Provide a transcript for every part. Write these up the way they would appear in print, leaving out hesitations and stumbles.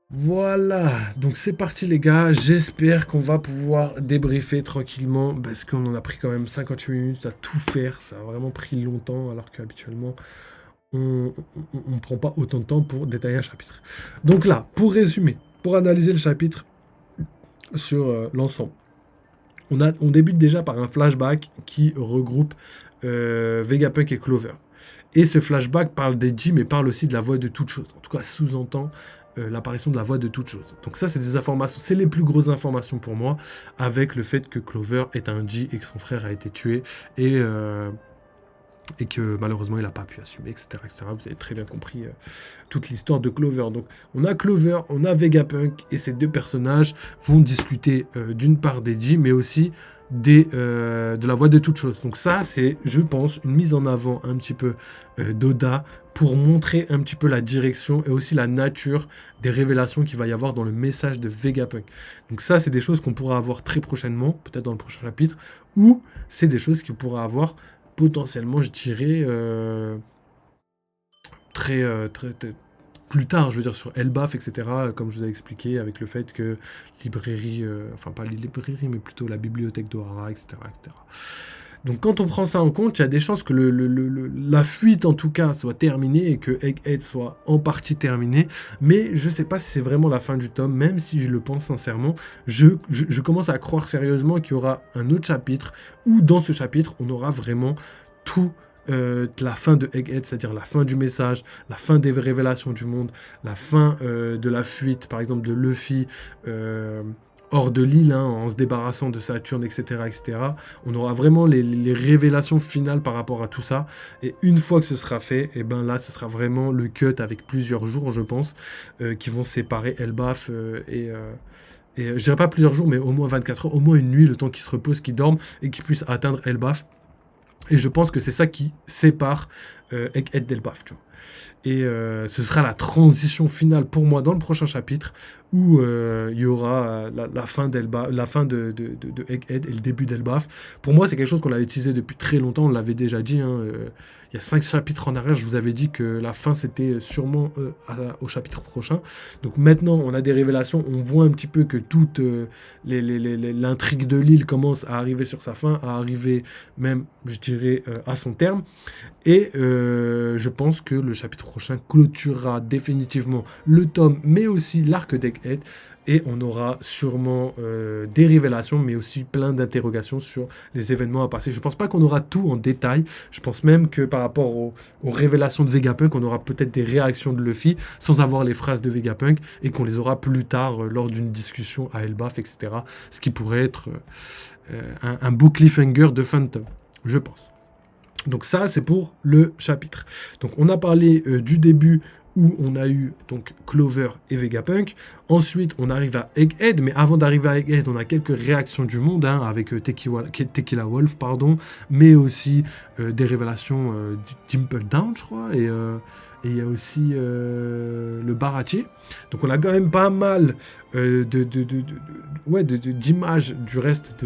Voilà, donc c'est parti les gars, j'espère qu'on va pouvoir débriefer tranquillement parce qu'on en a pris quand même 58 minutes à tout faire, ça a vraiment pris longtemps alors qu'habituellement on prend pas autant de temps pour détailler un chapitre. Donc là, pour résumer, pour analyser le chapitre sur l'ensemble, on débute déjà par un flashback qui regroupe Vegapunk et Clover. Et ce flashback parle d'Eiji, mais parle aussi de la voix de toute chose. En tout cas, sous-entend l'apparition de la voix de toute chose. Donc ça, c'est des informations, c'est les plus grosses informations pour moi, avec le fait que Clover est un G et que son frère a été tué, et que malheureusement, il n'a pas pu assumer, etc., etc. Vous avez très bien compris toute l'histoire de Clover. Donc on a Clover, on a Vegapunk, et ces deux personnages vont discuter d'une part d'Eiji, mais aussi de la voix de toute chose. Donc ça, c'est, je pense, une mise en avant un petit peu d'Oda pour montrer un petit peu la direction et aussi la nature des révélations qu'il va y avoir dans le message de Vegapunk. Donc ça, c'est des choses qu'on pourra avoir très prochainement, peut-être dans le prochain chapitre, ou c'est des choses qu'on pourra avoir potentiellement, je dirais, très plus tard, je veux dire, sur Elbaf, etc., comme je vous ai expliqué, avec le fait que librairie, enfin pas les librairies, mais plutôt la bibliothèque d'Ohara, etc., etc. Donc quand on prend ça en compte, il y a des chances que la fuite, en tout cas, soit terminée et que Egghead soit en partie terminé. Mais je sais pas si c'est vraiment la fin du tome, même si je le pense sincèrement. Je commence à croire sérieusement qu'il y aura un autre chapitre, où dans ce chapitre, on aura vraiment tout la fin de Egghead, c'est-à-dire la fin du message, la fin des révélations du monde, la fin de la fuite, par exemple, de Luffy hors de l'île, hein, en se débarrassant de Saturne, etc., etc. On aura vraiment les révélations finales par rapport à tout ça. Et une fois que ce sera fait, et ben là, ce sera vraiment le cut avec plusieurs jours, je pense, qui vont séparer Elbaf je dirais pas plusieurs jours, mais au moins 24 heures, au moins une nuit, le temps qu'il se repose, qu'il dorme et qu'il puisse atteindre Elbaf. Et je pense que c'est ça qui sépare Egghead d'Elbaf, tu vois. Et ce sera la transition finale pour moi dans le prochain chapitre où il y aura la fin d'Elba, la fin de Egghead et le début d'Elbaf. Pour moi, c'est quelque chose qu'on avait utilisé depuis très longtemps. On l'avait déjà dit. Hein, il y a 5 chapitres en arrière, je vous avais dit que la fin c'était sûrement au chapitre prochain. Donc maintenant, on a des révélations. On voit un petit peu que toute l'intrigue de l'île commence à arriver sur sa fin, à arriver même, je dirais, à son terme. Et je pense que le chapitre prochain clôturera définitivement le tome, mais aussi l'arc d'Egghead. Et on aura sûrement des révélations, mais aussi plein d'interrogations sur les événements à passer. Je pense pas qu'on aura tout en détail. Je pense même que par rapport aux révélations de Vegapunk, on aura peut-être des réactions de Luffy sans avoir les phrases de Vegapunk et qu'on les aura plus tard lors d'une discussion à Elbaf, etc. Ce qui pourrait être un beau cliffhanger de fin de tome, je pense. Donc ça, c'est pour le chapitre. Donc on a parlé du début où on a eu donc Clover et Vegapunk. Ensuite, on arrive à Egghead, mais avant d'arriver à Egghead, on a quelques réactions du monde hein, avec Tequila Wolf, pardon, mais aussi des révélations du Dimple Down, je crois, et il y a aussi le Baratie. Donc on a quand même pas mal d'images du reste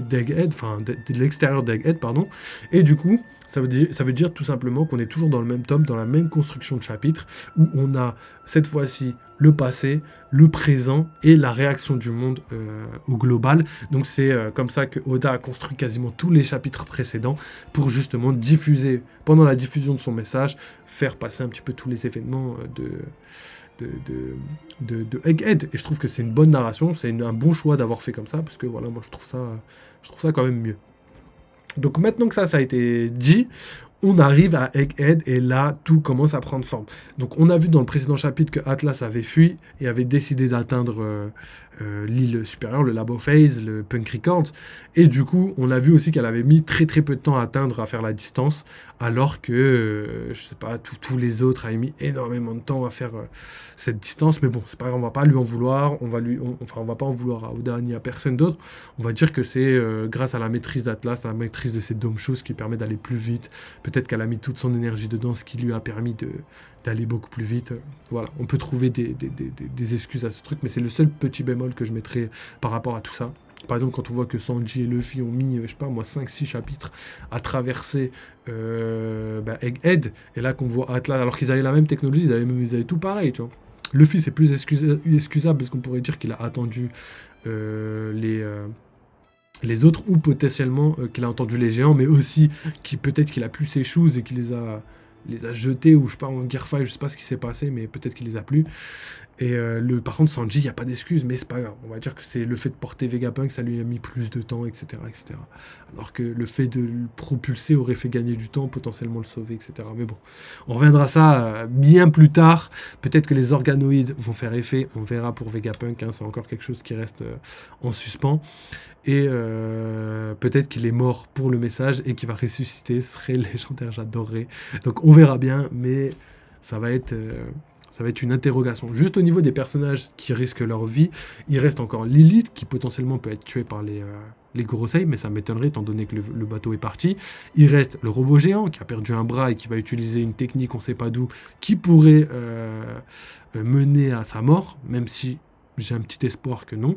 d'Egghead, enfin de l'extérieur d'Egghead, pardon. Et du coup, ça veut dire tout simplement qu'on est toujours dans le même tome, dans la même construction de chapitre, où on a cette fois-ci le passé, le présent et la réaction du monde au global. Donc c'est comme ça que Oda a construit quasiment tous les chapitres précédents pour justement diffuser, pendant la diffusion de son message, faire passer un petit peu tous les événements de Egghead. Et je trouve que c'est une bonne narration, c'est un bon choix d'avoir fait comme ça, parce que voilà, moi je trouve ça quand même mieux. Donc maintenant que ça a été dit, on arrive à Egghead et là, tout commence à prendre forme. Donc on a vu dans le précédent chapitre que Atlas avait fui et avait décidé d'atteindre l'île supérieure, le Labo Phase, le Punk Records. Et du coup, on a vu aussi qu'elle avait mis très très peu de temps à atteindre, à faire la distance, alors que, je sais pas, tous les autres avaient mis énormément de temps à faire cette distance. Mais bon, c'est pas grave, on va pas lui en vouloir, on va pas en vouloir à Oda ni à personne d'autre. On va dire que c'est grâce à la maîtrise d'Atlas, à la maîtrise de ces dômes choses qui permet d'aller plus vite. Peut-être qu'elle a mis toute son énergie dedans, ce qui lui a permis d'aller beaucoup plus vite. Voilà, on peut trouver des excuses à ce truc, mais c'est le seul petit bémol que je mettrais par rapport à tout ça. Par exemple, quand on voit que Sanji et Luffy ont mis, je sais pas moi, 5-6 chapitres à traverser Egghead, et là qu'on voit Atlas, alors qu'ils avaient la même technologie, ils avaient tout pareil, tu vois. Luffy, c'est plus excusable parce qu'on pourrait dire qu'il a attendu les autres, ou potentiellement qu'il a entendu les géants, mais aussi peut-être qu'il a plus ses choses et qu'il les a jetés, ou je sais pas, en Gear 5, je sais pas ce qui s'est passé, mais peut-être qu'il les a plus. Et par contre, Sanji, il n'y a pas d'excuse, mais c'est pas grave. On va dire que c'est le fait de porter Vegapunk, ça lui a mis plus de temps, etc., etc. Alors que le fait de le propulser aurait fait gagner du temps, potentiellement le sauver, etc. Mais bon, on reviendra à ça bien plus tard. Peut-être que les organoïdes vont faire effet, on verra pour Vegapunk, hein, c'est encore quelque chose qui reste en suspens. Et peut-être qu'il est mort pour le message et qu'il va ressusciter, ce serait légendaire, j'adorerais. Donc on verra bien, mais ça va être une interrogation. Juste au niveau des personnages qui risquent leur vie, il reste encore Lilith, qui potentiellement peut être tuée par les Gorosei, mais ça m'étonnerait étant donné que le bateau est parti. Il reste le robot géant, qui a perdu un bras et qui va utiliser une technique, on ne sait pas d'où, qui pourrait mener à sa mort, même si j'ai un petit espoir que non.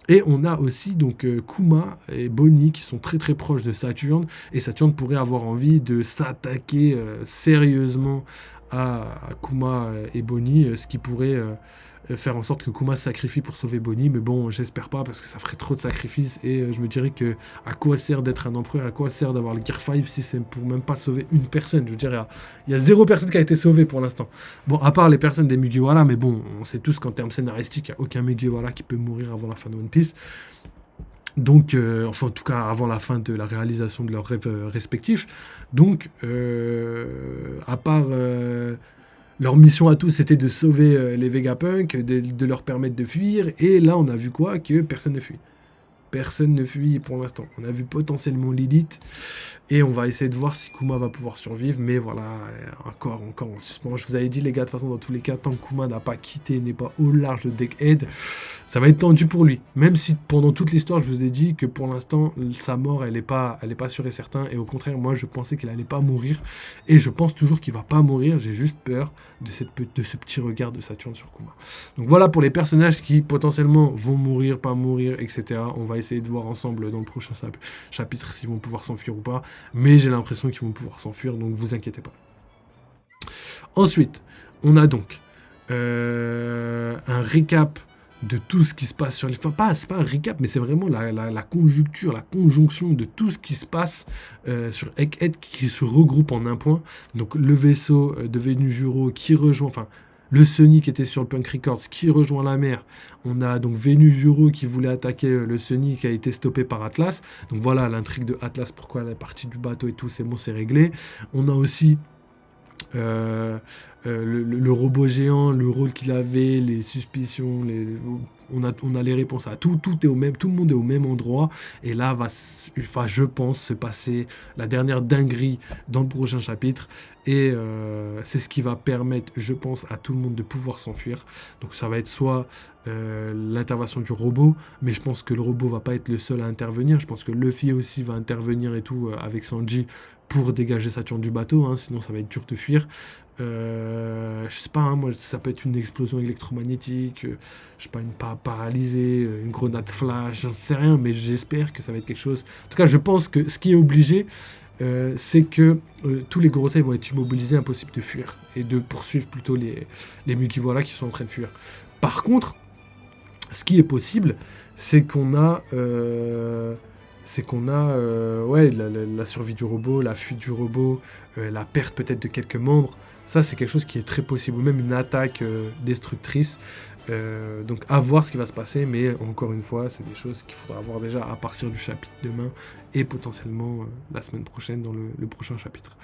Et on a aussi donc Kuma et Bonnie qui sont très très proches de Saturne, et Saturne pourrait avoir envie de s'attaquer sérieusement à Kuma et Bonnie, ce qui pourrait faire en sorte que Kuma se sacrifie pour sauver Bonnie, mais bon, j'espère pas parce que ça ferait trop de sacrifices, et je me dirais que à quoi sert d'être un empereur, à quoi sert d'avoir le Gear 5 si c'est pour même pas sauver une personne. Je dirais, il y a 0 personne qui a été sauvée pour l'instant. Bon, à part les personnes des Mugiwara, mais bon, on sait tous qu'en termes scénaristiques, il n'y a aucun Mugiwara qui peut mourir avant la fin de One Piece. Donc, enfin en tout cas avant la fin de la réalisation de leurs rêves respectifs. Donc, à part leur mission à tous, c'était de sauver les Vegapunk, de leur permettre de fuir, et là on a vu quoi? Que personne ne fuit. Personne ne fuit pour l'instant. On a vu potentiellement Lilith, et on va essayer de voir si Kuma va pouvoir survivre, mais voilà, encore en suspens. Je vous avais dit les gars, de toute façon dans tous les cas, tant que Kuma n'a pas quitté, n'est pas au large de Deckhead, ça va être tendu pour lui. Même si pendant toute l'histoire, je vous ai dit que pour l'instant, sa mort, elle est pas sûre et certaine, et au contraire, moi je pensais qu'il allait pas mourir, et je pense toujours qu'il va pas mourir, j'ai juste peur de ce petit regard de Saturne sur Kuma. Donc voilà pour les personnages qui potentiellement vont mourir, pas mourir, etc. On va essayer de voir ensemble dans le prochain chapitre s'ils vont pouvoir s'enfuir ou pas, mais j'ai l'impression qu'ils vont pouvoir s'enfuir, donc vous inquiétez pas. Ensuite, on a donc un récap de tout ce qui se passe sur les... Enfin, c'est pas un recap, mais c'est vraiment la conjoncture, la conjonction de tout ce qui se passe sur Egghead qui se regroupe en un point. Donc le vaisseau de Venujuro qui rejoint... Enfin, le Sunny qui était sur le Punk Records qui rejoint la mer. On a donc Venujuro qui voulait attaquer le Sunny qui a été stoppé par Atlas. Donc voilà l'intrigue de Atlas, pourquoi elle est partie du bateau et tout, c'est bon, c'est réglé. On a aussi... le robot géant, le rôle qu'il avait, les suspicions, on a les réponses à tout est au même, tout le monde est au même endroit, et là va, je pense, se passer la dernière dinguerie dans le prochain chapitre, et c'est ce qui va permettre, je pense, à tout le monde de pouvoir s'enfuir. Donc ça va être soit l'intervention du robot, mais je pense que le robot va pas être le seul à intervenir, je pense que Luffy aussi va intervenir et tout avec Sanji pour dégager Saturne du bateau, hein, sinon ça va être dur de fuir. Je sais pas, hein, moi ça peut être une explosion électromagnétique, je sais pas, une paralysée, une grenade flash, j'en sais rien, mais j'espère que ça va être quelque chose. En tout cas, je pense que ce qui est obligé, c'est que tous les Gorosei vont être immobilisés, impossible de fuir, et de poursuivre plutôt les Mugiwara qui sont en train de fuir. Par contre, ce qui est possible, c'est qu'on a... ouais, la survie du robot, la fuite du robot, la perte peut-être de quelques membres. Ça, c'est quelque chose qui est très possible, ou même une attaque destructrice. Donc, à voir ce qui va se passer, mais encore une fois, c'est des choses qu'il faudra voir déjà à partir du chapitre demain, et potentiellement la semaine prochaine dans le prochain chapitre.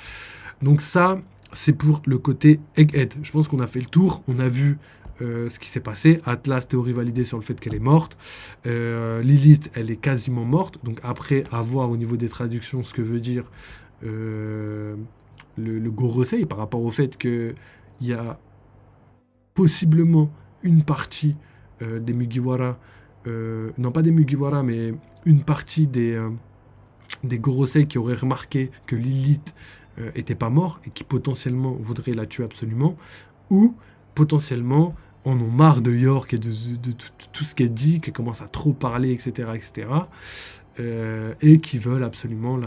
Donc ça, c'est pour le côté Egghead. Je pense qu'on a fait le tour, on a vu ce qui s'est passé. Atlas, théorie validée sur le fait qu'elle est morte. Lilith, elle est quasiment morte. Donc après, à voir au niveau des traductions ce que veut dire le Gorosei par rapport au fait qu'il y a possiblement une partie des Mugiwara, non pas des Mugiwara, mais une partie des Gorosei qui auraient remarqué que Lilith était pas morte et qui potentiellement voudraient la tuer absolument, ou potentiellement en ont marre de York et de tout ce qu'elle dit, qu'elle commence à trop parler, etc., etc., et qui veulent absolument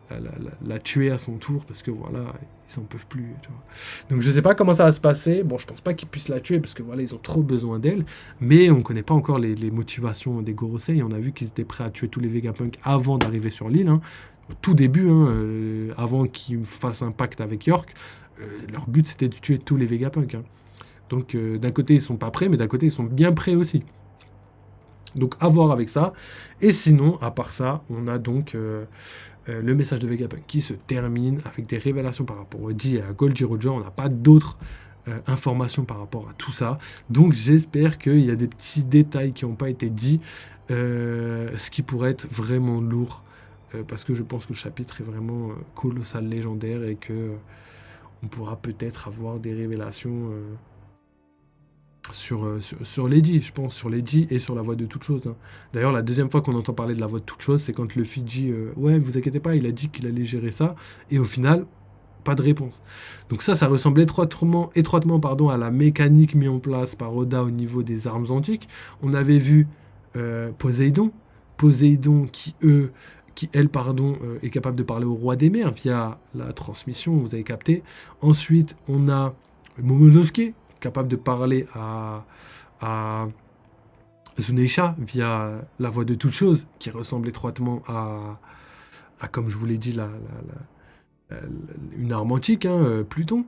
la tuer à son tour, parce que voilà, ils en peuvent plus, tu vois. Donc je sais pas comment ça va se passer. Bon, je pense pas qu'ils puissent la tuer, parce que voilà, ils ont trop besoin d'elle, mais on connaît pas encore les motivations des Gorosei. On a vu qu'ils étaient prêts à tuer tous les Vegapunk avant d'arriver sur l'île, hein. Au tout début, hein, avant qu'ils fassent un pacte avec York, leur but c'était de tuer tous les Vegapunk, hein. Donc d'un côté ils sont pas prêts, mais d'un côté ils sont bien prêts aussi. Donc à voir avec ça. Et sinon, à part ça, on a donc le message de Vegapunk qui se termine avec des révélations par rapport au Ji et à Goldie Roger. On n'a pas d'autres informations par rapport à tout ça. Donc j'espère qu'il y a des petits détails qui n'ont pas été dits, ce qui pourrait être vraiment lourd. Parce que je pense que le chapitre est vraiment colossal, légendaire, et que on pourra peut-être avoir des révélations sur Lady, je pense, sur Lady et sur la voix de toute chose, hein. D'ailleurs, la deuxième fois qu'on entend parler de la voix de toute chose, c'est quand Luffy dit ouais, vous inquiétez pas, il a dit qu'il allait gérer ça, et au final, pas de réponse. Donc ça ressemble étroitement à la mécanique mise en place par Oda au niveau des armes antiques. On avait vu Poséidon qui elle, est capable de parler au roi des mers via la transmission, vous avez capté. Ensuite, on a Momonosuke, capable de parler à Zuneisha via la voix de toute chose, qui ressemble étroitement à comme je vous l'ai dit, une arme antique, hein, Pluton.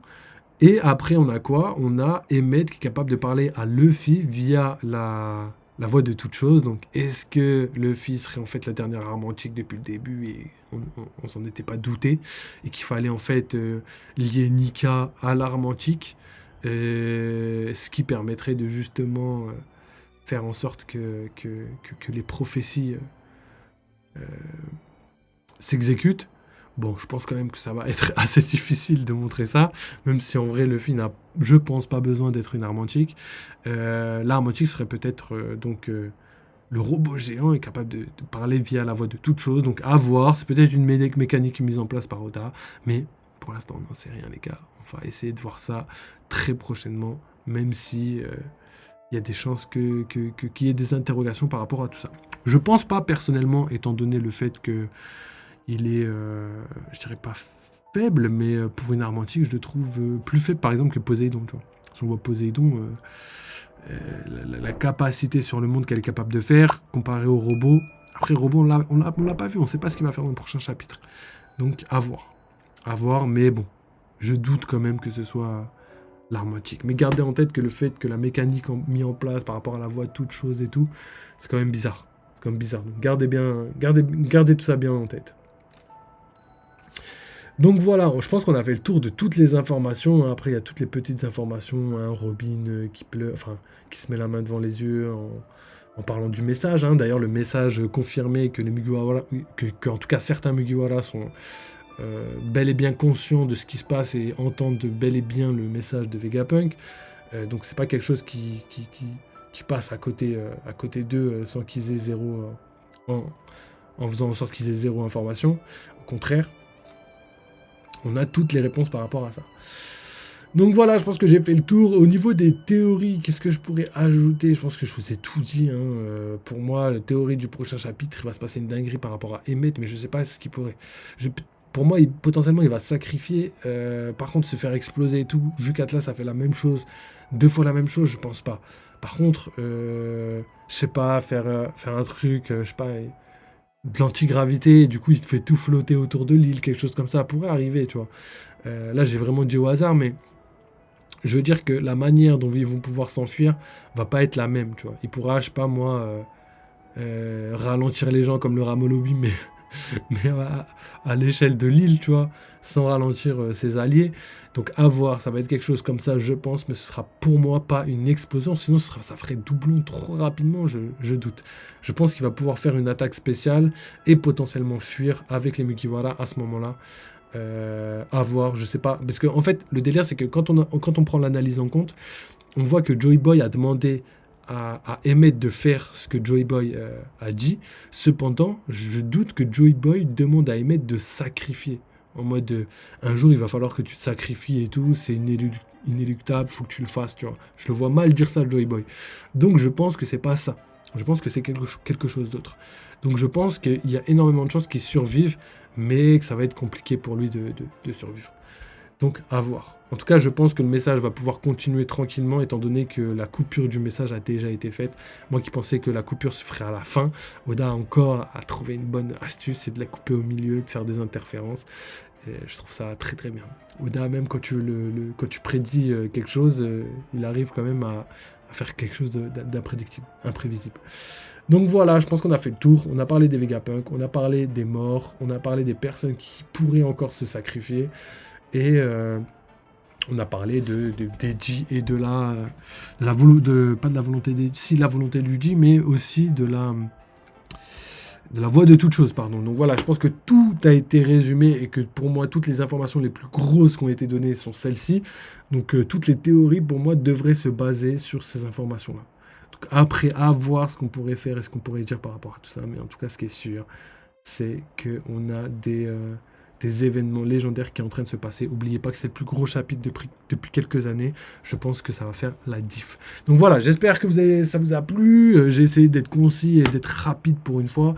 Et après, on a quoi? On a Emmet qui est capable de parler à Luffy via la voix de toute chose. Donc, est-ce que Luffy serait en fait la dernière arme antique depuis le début, et on s'en était pas douté, et qu'il fallait en fait lier Nika à l'arme antique, ce qui permettrait de justement faire en sorte que les prophéties s'exécutent. Bon, je pense quand même que ça va être assez difficile de montrer ça, même si en vrai Luffy n'a, je pense, pas besoin d'être une arme antique. L'arme antique serait peut-être le robot géant est capable de parler via la voix de toute chose, donc à voir. C'est peut-être une mécanique mise en place par Oda, mais pour l'instant on n'en sait rien, les gars. On va essayer de voir ça très prochainement, même si il y a des chances qu'il y ait des interrogations par rapport à tout ça. Je pense pas personnellement, étant donné le fait que il est, je dirais pas faible, mais pour une arme antique, je le trouve plus faible, par exemple, que Poséidon. Tu vois. Si on voit Poséidon, la capacité sur le monde qu'elle est capable de faire, comparé au robot. Après, le robot, on l'a pas vu, on sait pas ce qu'il va faire dans le prochain chapitre. Donc, à voir. À voir, mais bon, je doute quand même que ce soit l'arme antique. Mais gardez en tête que le fait que la mécanique mise en place par rapport à la voix de toute chose et tout, c'est quand même bizarre. C'est quand même bizarre. Donc, gardez tout ça bien en tête. Donc voilà, je pense qu'on a fait le tour de toutes les informations. Après, il y a toutes les petites informations, hein, Robin qui pleure, enfin, qui se met la main devant les yeux en parlant du message, hein. D'ailleurs, le message confirmé que les Mugiwara, que en tout cas certains Mugiwara sont bel et bien conscients de ce qui se passe et entendent bel et bien le message de Vegapunk. Donc c'est pas quelque chose qui passe à côté d'eux sans qu'ils aient zéro en faisant en sorte qu'ils aient zéro information. Au contraire, on a toutes les réponses par rapport à ça. Donc voilà, je pense que j'ai fait le tour. Au niveau des théories, qu'est-ce que je pourrais ajouter? Je pense que je vous ai tout dit, hein. Pour moi, la théorie du prochain chapitre, il va se passer une dinguerie par rapport à Emmet, mais je sais pas ce qu'il pourrait. Pour moi, potentiellement, il va se sacrifier. Par contre, se faire exploser et tout, vu qu'Atlas a fait la même chose, 2 fois la même chose, je pense pas. Par contre, je sais pas, faire un truc, je sais pas, de l'antigravité, et du coup il te fait tout flotter autour de l'île, quelque chose comme ça pourrait arriver, tu vois. Là j'ai vraiment dit au hasard, mais je veux dire que la manière dont ils vont pouvoir s'enfuir va pas être la même, tu vois. Il pourra, je sais pas moi, ralentir les gens comme le Ramolobi, mais mais à l'échelle de l'île, tu vois, sans ralentir ses alliés. Donc à voir, ça va être quelque chose comme ça, je pense, mais ce sera pour moi pas une explosion, sinon ça ferait doublon trop rapidement, je doute. Je pense qu'il va pouvoir faire une attaque spéciale et potentiellement fuir avec les Mugiwara à ce moment-là. À voir, je sais pas, parce que en fait, le délire, c'est que quand on prend l'analyse en compte, on voit que Joy Boy a demandé à Emmet de faire ce que Joy Boy a dit. Cependant, je doute que Joy Boy demande à Emmet de sacrifier. En mode, un jour, il va falloir que tu te sacrifies et tout, c'est inéluctable, faut que tu le fasses, tu vois. Je le vois mal dire ça, Joy Boy. Donc, je pense que c'est pas ça. Je pense que c'est quelque chose d'autre. Donc, je pense qu'il y a énormément de chances qu'ils survivent, mais que ça va être compliqué pour lui de survivre. Donc, à voir. En tout cas, je pense que le message va pouvoir continuer tranquillement, étant donné que la coupure du message a déjà été faite. Moi qui pensais que la coupure se ferait à la fin, Oda encore a trouvé une bonne astuce, c'est de la couper au milieu, de faire des interférences. Et je trouve ça très très bien. Oda, même quand quand tu prédis quelque chose, il arrive quand même à faire quelque chose d'imprédictible, imprévisible. Donc voilà, je pense qu'on a fait le tour. On a parlé des Vegapunk, on a parlé des morts, on a parlé des personnes qui pourraient encore se sacrifier. Et on a parlé d'Eiji et de la volonté, pas de la volonté d'Eiji, si la volonté d'Eiji, mais aussi de la voie de toute chose, pardon. Donc voilà, je pense que tout a été résumé et que pour moi, toutes les informations les plus grosses qui ont été données sont celles-ci. Donc toutes les théories, pour moi, devraient se baser sur ces informations-là. Donc après, à voir ce qu'on pourrait faire et ce qu'on pourrait dire par rapport à tout ça. Mais en tout cas, ce qui est sûr, c'est qu'on a des événements légendaires qui sont en train de se passer. N'oubliez pas que c'est le plus gros chapitre depuis quelques années. Je pense que ça va faire la diff. Donc voilà, j'espère que ça vous a plu. J'ai essayé d'être concis et d'être rapide pour une fois,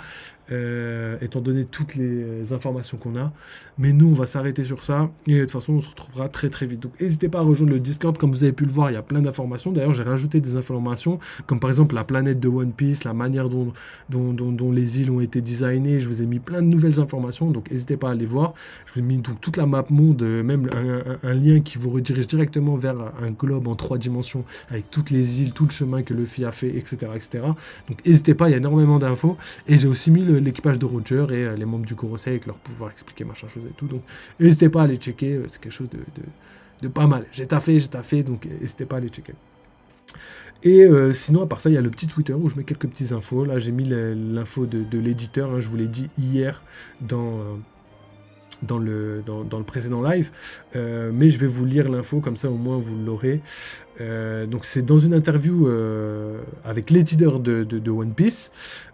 étant donné toutes les informations qu'on a. Mais nous, on va s'arrêter sur ça. Et de toute façon, on se retrouvera très très vite. Donc n'hésitez pas à rejoindre le Discord. Comme vous avez pu le voir, il y a plein d'informations. D'ailleurs, j'ai rajouté des informations, comme par exemple la planète de One Piece, la manière dont les îles ont été designées. Je vous ai mis plein de nouvelles informations. Donc n'hésitez pas à aller voir. Je vous ai mis donc toute la map monde, même un lien qui vous redirige directement vers un globe en 3 dimensions avec toutes les îles, tout le chemin que Luffy a fait, etc. etc. Donc n'hésitez pas, il y a énormément d'infos. Et j'ai aussi mis l'équipage de Roger et les membres du Gorosei avec leur pouvoir expliquer machin chose et tout. Donc n'hésitez pas à aller checker, c'est quelque chose de pas mal. J'ai taffé, donc n'hésitez pas à aller checker. Et sinon, à part ça, il y a le petit Twitter où je mets quelques petites infos. Là, j'ai mis l'info de l'éditeur, hein, je vous l'ai dit hier dans le précédent live, mais je vais vous lire l'info, comme ça au moins vous l'aurez. Donc c'est dans une interview avec l'éditeur de One Piece.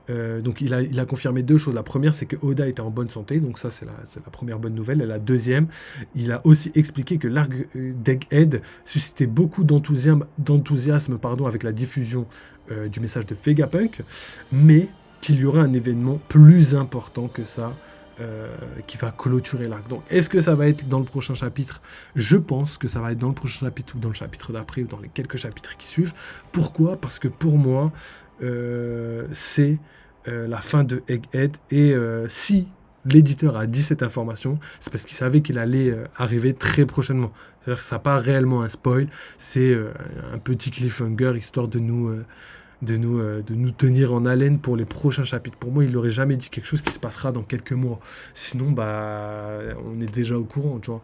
Donc il a confirmé 2 choses. La première, c'est que Oda était en bonne santé, donc ça c'est la première bonne nouvelle. Et la deuxième, il a aussi expliqué que l'arc d'Egghead suscitait beaucoup d'enthousiasme avec la diffusion du message de Vegapunk, mais qu'il y aura un événement plus important que ça, qui va clôturer l'arc. Donc, est-ce que ça va être dans le prochain chapitre? Je pense que ça va être dans le prochain chapitre ou dans le chapitre d'après ou dans les quelques chapitres qui suivent. Pourquoi? Parce que pour moi, c'est la fin de Egghead. Et si l'éditeur a dit cette information, c'est parce qu'il savait qu'il allait arriver très prochainement. C'est-à-dire que ça n'a pas réellement un spoil, c'est un petit cliffhanger histoire de nous tenir en haleine pour les prochains chapitres. Pour moi, il n'aurait jamais dit quelque chose qui se passera dans quelques mois. Sinon, on est déjà au courant, tu vois.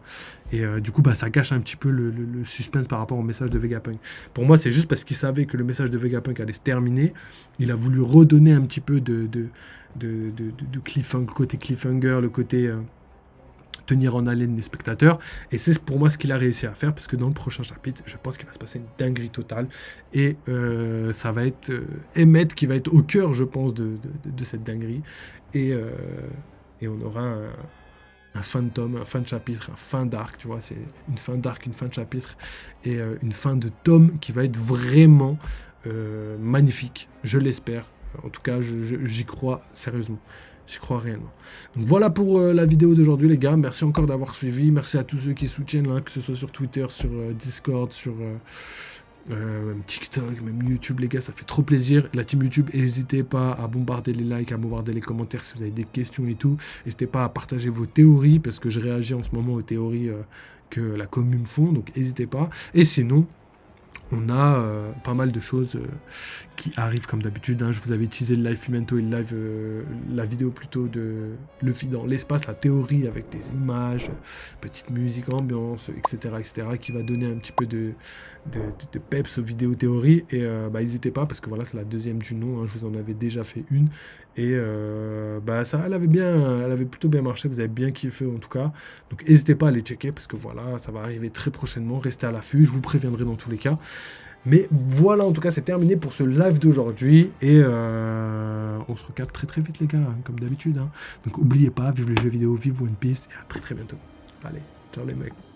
Et du coup, ça gâche un petit peu le suspense par rapport au message de Vegapunk. Pour moi, c'est juste parce qu'il savait que le message de Vegapunk allait se terminer. Il a voulu redonner un petit peu de cliffhanger, le côté cliffhanger, le côté tenir en haleine les spectateurs, et c'est pour moi ce qu'il a réussi à faire, parce que dans le prochain chapitre, je pense qu'il va se passer une dinguerie totale, et ça va être Emmett qui va être au cœur, je pense, de cette dinguerie, et on aura un fin de tome, un fin de chapitre, un fin d'arc, tu vois, c'est une fin d'arc, une fin de chapitre, et une fin de tome qui va être vraiment magnifique, je l'espère. En tout cas, j'y crois sérieusement. J'y crois réellement. Donc voilà pour la vidéo d'aujourd'hui, les gars. Merci encore d'avoir suivi. Merci à tous ceux qui soutiennent, hein, que ce soit sur Twitter, sur Discord, sur même TikTok, même YouTube, les gars. Ça fait trop plaisir. La team YouTube, n'hésitez pas à bombarder les likes, à bombarder les commentaires si vous avez des questions et tout. N'hésitez pas à partager vos théories, parce que je réagis en ce moment aux théories que la commune me font. Donc n'hésitez pas. Et sinon, on a pas mal de choses qui arrivent comme d'habitude, hein. Je vous avais teasé le live Pimento et le live, la vidéo plutôt de Luffy dans l'espace, la théorie avec des images, petite musique, ambiance, etc., qui va donner un petit peu de peps aux vidéos théories. Et n'hésitez pas, parce que voilà, c'est la deuxième du nom, hein. Je vous en avais déjà fait une. Et elle avait plutôt bien marché, vous avez bien kiffé en tout cas. Donc n'hésitez pas à aller checker, parce que voilà, ça va arriver très prochainement. Restez à l'affût, je vous préviendrai dans tous les cas. Mais voilà, en tout cas, c'est terminé pour ce live d'aujourd'hui. Et on se recapte très très vite, les gars, hein, comme d'habitude, hein. Donc n'oubliez pas, vive le jeu vidéo, vive One Piece, et à très très bientôt. Allez, ciao les mecs.